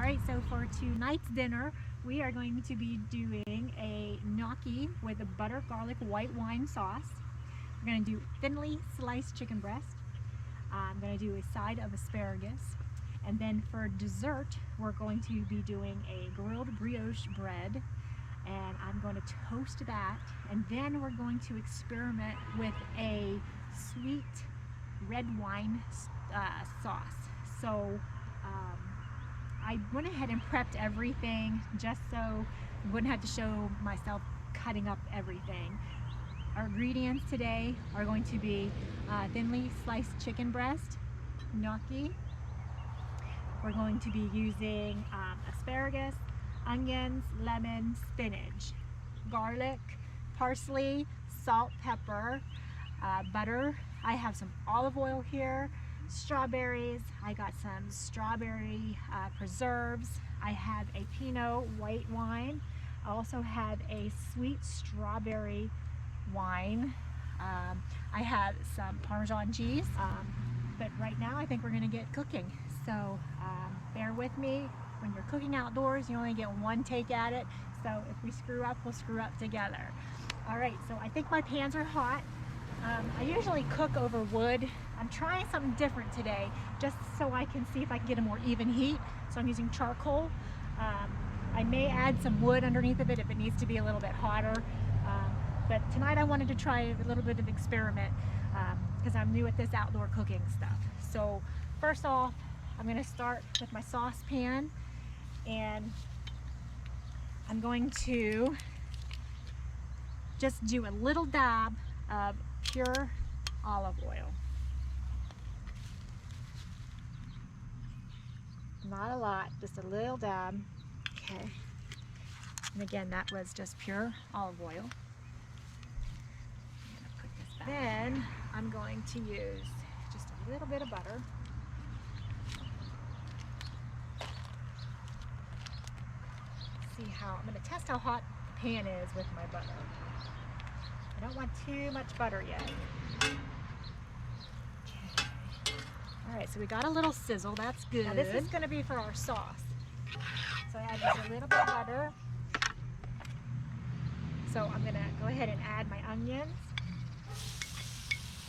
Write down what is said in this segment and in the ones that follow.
Alright, so for tonight's dinner, we are going to be doing a gnocchi with a butter garlic white wine sauce. We're going to do thinly sliced chicken breast. I'm going to do a side of asparagus. And then for dessert, we're going to be doing a grilled brioche bread. And I'm going to toast that. And then we're going to experiment with a sweet red wine sauce. So I went ahead and prepped everything just so I wouldn't have to show myself cutting up everything. Our ingredients today are going to be thinly sliced chicken breast, gnocchi. We're going to be using asparagus, onions, lemon, spinach, garlic, parsley, salt, pepper, butter. I have some olive oil here, strawberries. I got some strawberry preserves. I have a Pinot white wine. I also have a sweet strawberry wine. I have some Parmesan cheese. But right now I think we're gonna get cooking. So bear with me. When you're cooking outdoors, you only get one take at it. So if we screw up, we'll screw up together. All right, so I think my pans are hot. I usually cook over wood. I'm trying something different today, just so I can see if I can get a more even heat. So I'm using charcoal. I may add some wood underneath of it if it needs to be a little bit hotter. But tonight I wanted to try a little bit of experiment because I'm new at this outdoor cooking stuff. So first off, I'm going to start with my saucepan, and I'm going to just do a little dab of pure olive oil. Not a lot, just a little dab. Okay. And again, that was just pure olive oil. I'm gonna put this back. Then I'm going to use just a little bit of butter. See how, I'm gonna test how hot the pan is with my butter. I don't want too much butter yet. Okay. All right, so we got a little sizzle, that's good. Now this is gonna be for our sauce. So I add just a little bit of butter. So I'm gonna go ahead and add my onions.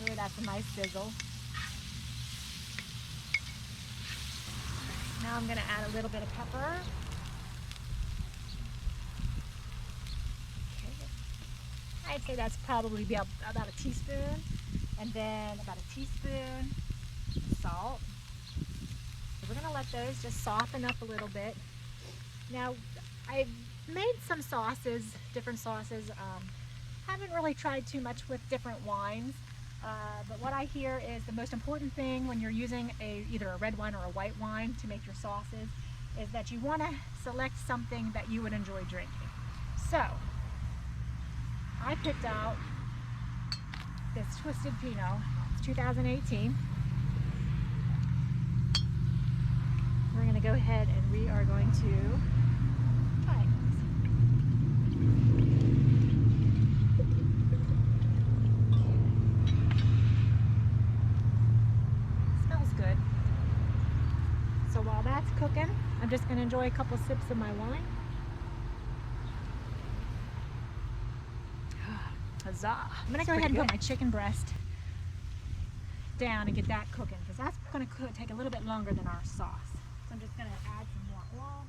Ooh, that's a nice sizzle. Now I'm gonna add a little bit of pepper. I'd say that's probably about a teaspoon, and then about a teaspoon salt. So we're gonna let those just soften up a little bit. Now, I've made some sauces, different sauces. Haven't really tried too much with different wines, but what I hear is the most important thing when you're using either a red wine or a white wine to make your sauces is that you want to select something that you would enjoy drinking. So I picked out this Twisted Pinot. It's 2018. We're going to go ahead and we are going to try it. Smells good. So while that's cooking, I'm just going to enjoy a couple sips of my wine. Huzzah. I'm going to go ahead and put my chicken breast down and get that cooking, because that's going to take a little bit longer than our sauce. So I'm just going to add some more oil.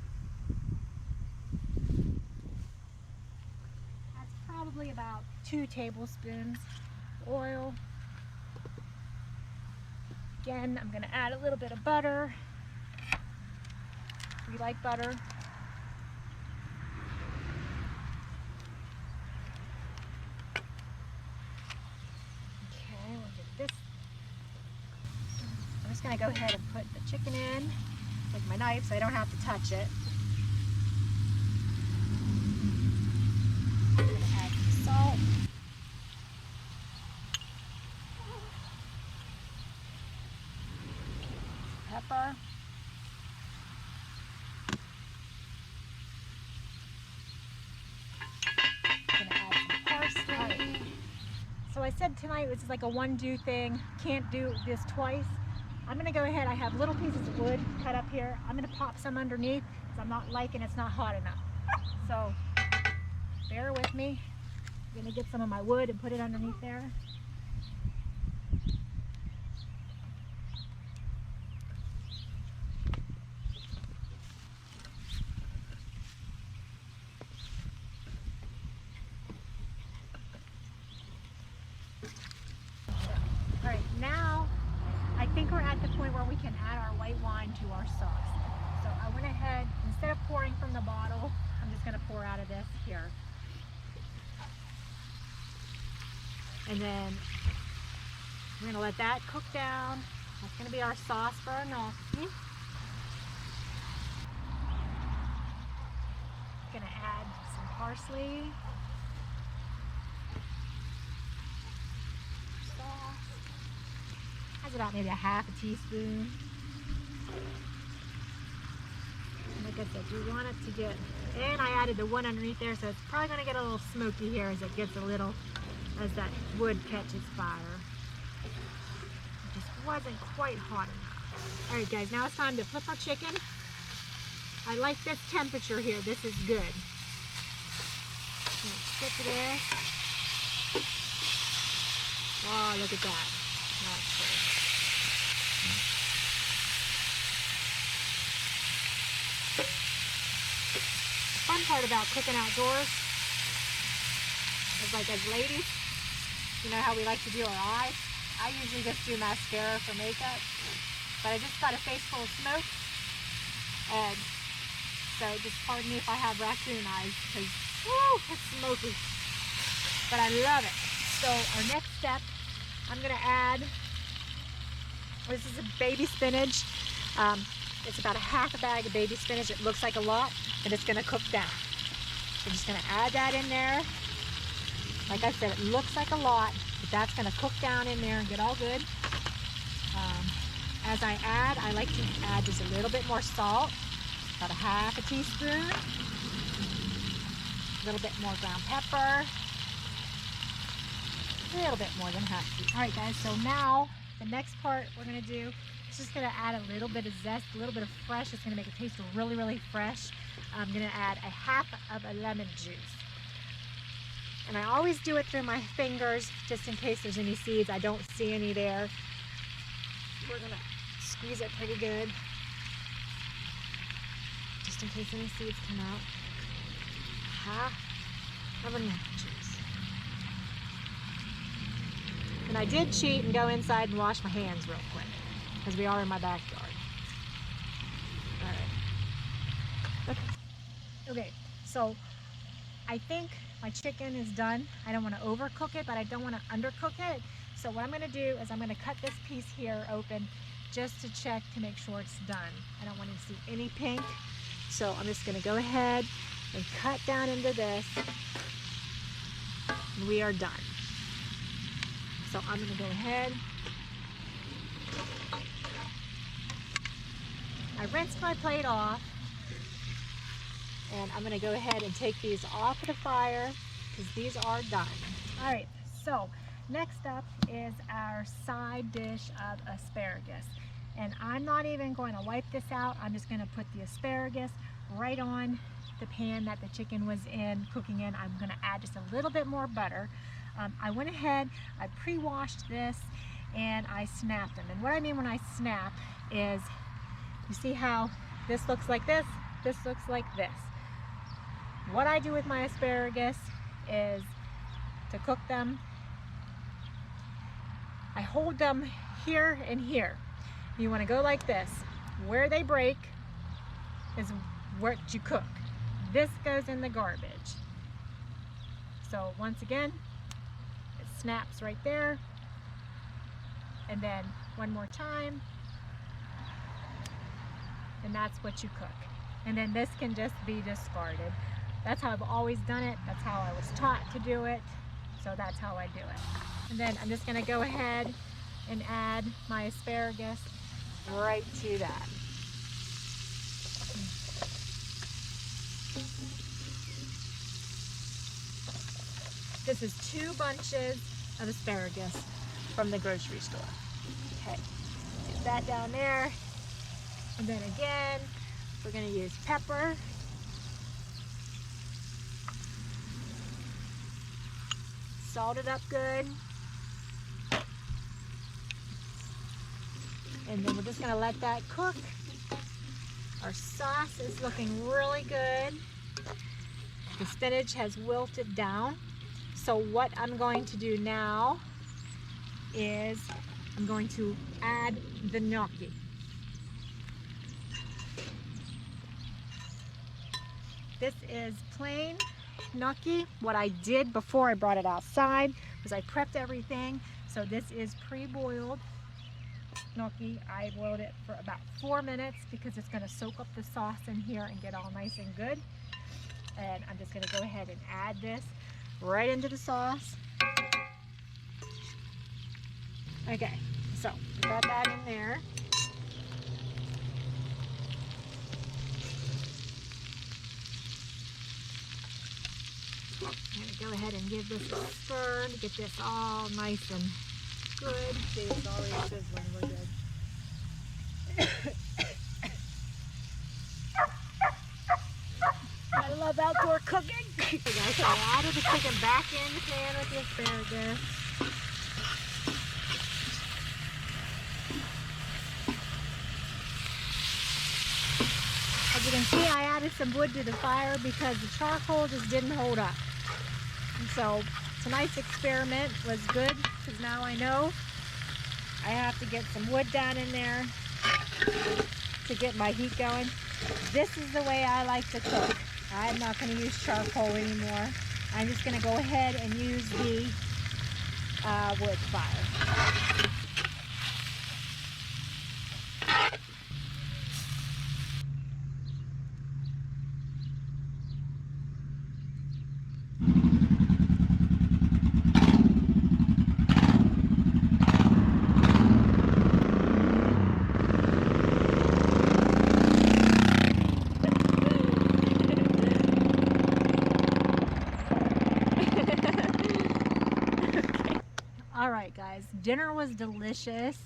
That's probably about 2 tablespoons of oil. Again, I'm going to add a little bit of butter. We like butter. I'm just going to go ahead and put the chicken in with my knife so I don't have to touch it. I'm going to add some salt. Pepper. I'm going to add some parsley. So I said tonight this is like a one-do thing. Can't do this twice. I'm gonna go ahead, I have little pieces of wood cut up here. I'm gonna pop some underneath because I'm not liking it's not hot enough. So bear with me. I'm gonna get some of my wood and put it underneath there. All right, now I think we're at the point where we can add our white wine to our sauce. So I went ahead, instead of pouring from the bottle, I'm just gonna pour out of this here. And then we're gonna let that cook down. That's gonna be our sauce for our gnocchi. Gonna add some parsley. Sauce. That's about maybe a half a teaspoon. And like I said, you want it to get, and I added the one underneath there, so it's probably gonna get a little smoky here as it gets a little, as that wood catches fire. It just wasn't quite hot enough. All right guys, now it's time to flip our chicken. I like this temperature here. This is good. Flip this. Oh, look at that. That's good. The fun part about cooking outdoors is, like, as ladies, you know how we like to do our eyes? I usually just do mascara for makeup, but I just got a face full of smoke, and so just pardon me if I have raccoon eyes, because, woo, it's smoky, but I love it. So our next step, I'm gonna add, this is a baby spinach. It's about a half a bag of baby spinach. It looks like a lot, but it's gonna cook down. So I'm just gonna add that in there. Like I said, it looks like a lot, but that's gonna cook down in there and get all good. As I add, I like to add just a little bit more salt, about a half a teaspoon, a little bit more ground pepper, a little bit more than half a teaspoon. All right guys, so now the next part we're gonna do, it's just gonna add a little bit of zest, a little bit of fresh. It's gonna make it taste really, really fresh. I'm gonna add a half of a lemon juice. And I always do it through my fingers, just in case there's any seeds. I don't see any there. We're gonna squeeze it pretty good, just in case any seeds come out. Half of a lemon juice. And I did cheat and go inside and wash my hands real quick, because we are in my backyard. All right. Okay, so I think my chicken is done. I don't want to overcook it, but I don't want to undercook it. So what I'm going to do is I'm going to cut this piece here open just to check to make sure it's done. I don't want to see any pink. So I'm just going to go ahead and cut down into this. And we are done. So I'm going to go ahead. I rinsed my plate off. And I'm going to go ahead and take these off of the fire because these are done. All right, so next up is our side dish of asparagus. And I'm not even going to wipe this out. I'm just going to put the asparagus right on the pan that the chicken was in, cooking in. I'm going to add just a little bit more butter. I went ahead, I pre-washed this, and I snapped them. And what I mean when I snap is, you see how this looks like this looks like this. What I do with my asparagus is to cook them, I hold them here and here. You want to go like this. Where they break is what you cook. This goes in the garbage. So once again, it snaps right there. And then one more time. And that's what you cook. And then this can just be discarded. That's how I've always done it. That's how I was taught to do it. So that's how I do it. And then I'm just going to go ahead and add my asparagus right to that. This is 2 bunches of asparagus from the grocery store. Okay, do that down there. And then again, we're gonna use pepper. Salt it up good. And then we're just gonna let that cook. Our sauce is looking really good. The spinach has wilted down. So what I'm going to do now is I'm going to add the gnocchi. This is plain gnocchi. What I did before I brought it outside was I prepped everything. So this is pre-boiled gnocchi. I boiled it for about 4 minutes because it's going to soak up the sauce in here and get all nice and good. And I'm just going to go ahead and add this right into the sauce. Okay, so we got that in there. I'm going to go ahead and give this a stir to get this all nice and good. See, it's already sizzling. We're good. I love outdoor cooking. Okay, guys, so I added the chicken back in the pan with the asparagus. As you can see, I added some wood to the fire because the charcoal just didn't hold up. And so tonight's experiment was good because now I know I have to get some wood down in there to get my heat going. This is the way I like to cook. I'm not going to use charcoal anymore. I'm just going to go ahead and use the wood fire. Alright guys, dinner was delicious.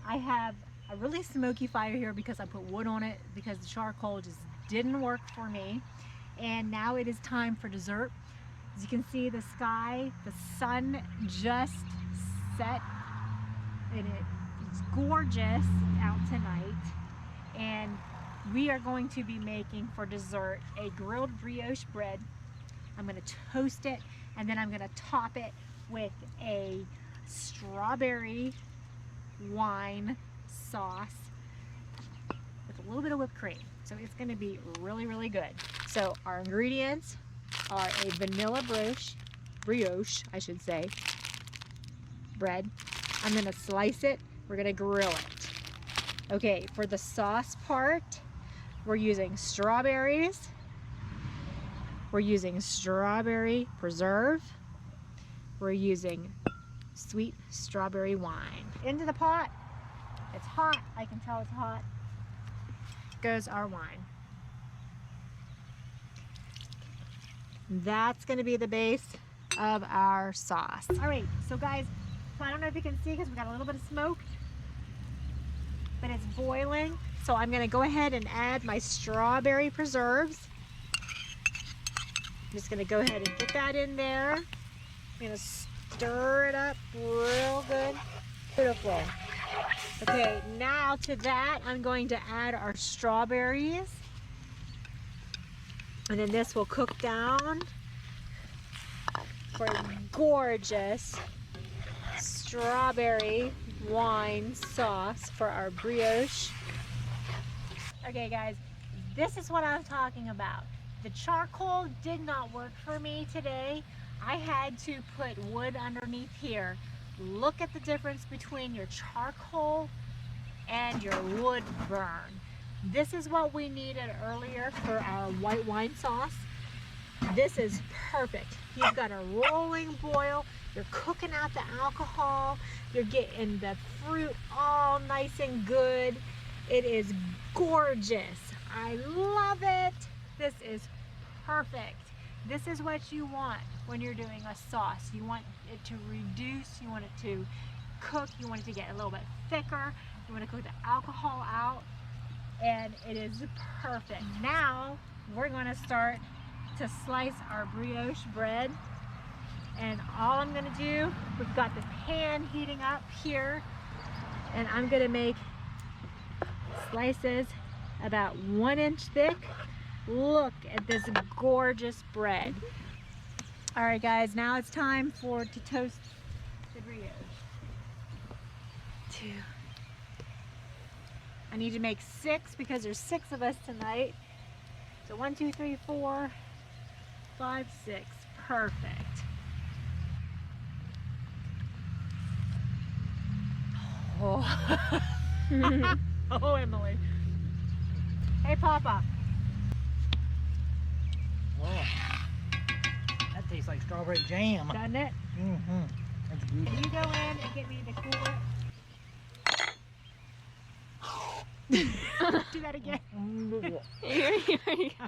I have a really smoky fire here because I put wood on it because the charcoal just didn't work for me. And now it is time for dessert. As you can see, the sky, the sun just set. It's gorgeous out tonight. And we are going to be making for dessert a grilled brioche bread. I'm going to toast it and then I'm going to top it with a strawberry wine sauce with a little bit of whipped cream. So it's going to be really, really good. So our ingredients are a vanilla brioche, I should say, bread. I'm going to slice it. We're going to grill it. Okay, for the sauce part, we're using strawberries. We're using strawberry preserve. We're using sweet strawberry wine. Into the pot. It's hot. I can tell it's hot. Goes our wine. That's going to be the base of our sauce. All right, so guys, so I don't know if you can see because we got a little bit of smoke, but it's boiling. So I'm going to go ahead and add my strawberry preserves. I'm just going to go ahead and get that in there. I'm going to stir it up real good. Beautiful. Okay, now to that, I'm going to add our strawberries. And then this will cook down for a gorgeous strawberry wine sauce for our brioche. Okay guys, this is what I'm talking about. The charcoal did not work for me today. I had to put wood underneath here. Look at the difference between your charcoal and your wood burn. This is what we needed earlier for our white wine sauce. This is perfect. You've got a rolling boil. You're cooking out the alcohol. You're getting the fruit all nice and good. It is gorgeous. I love it. This is perfect. This is what you want when you're doing a sauce. You want it to reduce, you want it to cook, you want it to get a little bit thicker, you I'm gonna cook the alcohol out, and it is perfect. Now we're gonna start to slice our brioche bread. And all I'm gonna do, we've got the pan heating up here, and I'm gonna make slices about 1 inch thick. Look at this gorgeous bread. All right guys, now it's time to toast the brioche. I need to make 6 because there's 6 of us tonight. So 1, 2, 3, 4, 5, 6, perfect. Oh, oh Emily. Hey Papa. Oh, that tastes like strawberry jam. Doesn't it? Mm-hmm. That's good. Can you go in and get me the Cool Whip? Do that again. Here you go.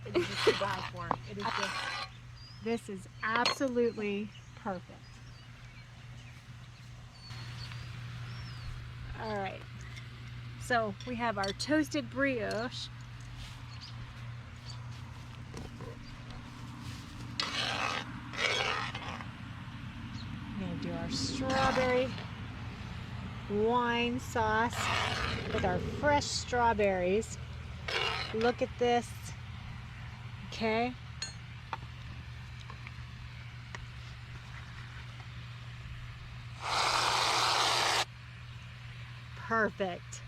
It is just to die for. It is just, this is absolutely perfect. All right, so we have our toasted brioche. We're gonna do our strawberry wine sauce with our fresh strawberries. Look at this, okay? Perfect.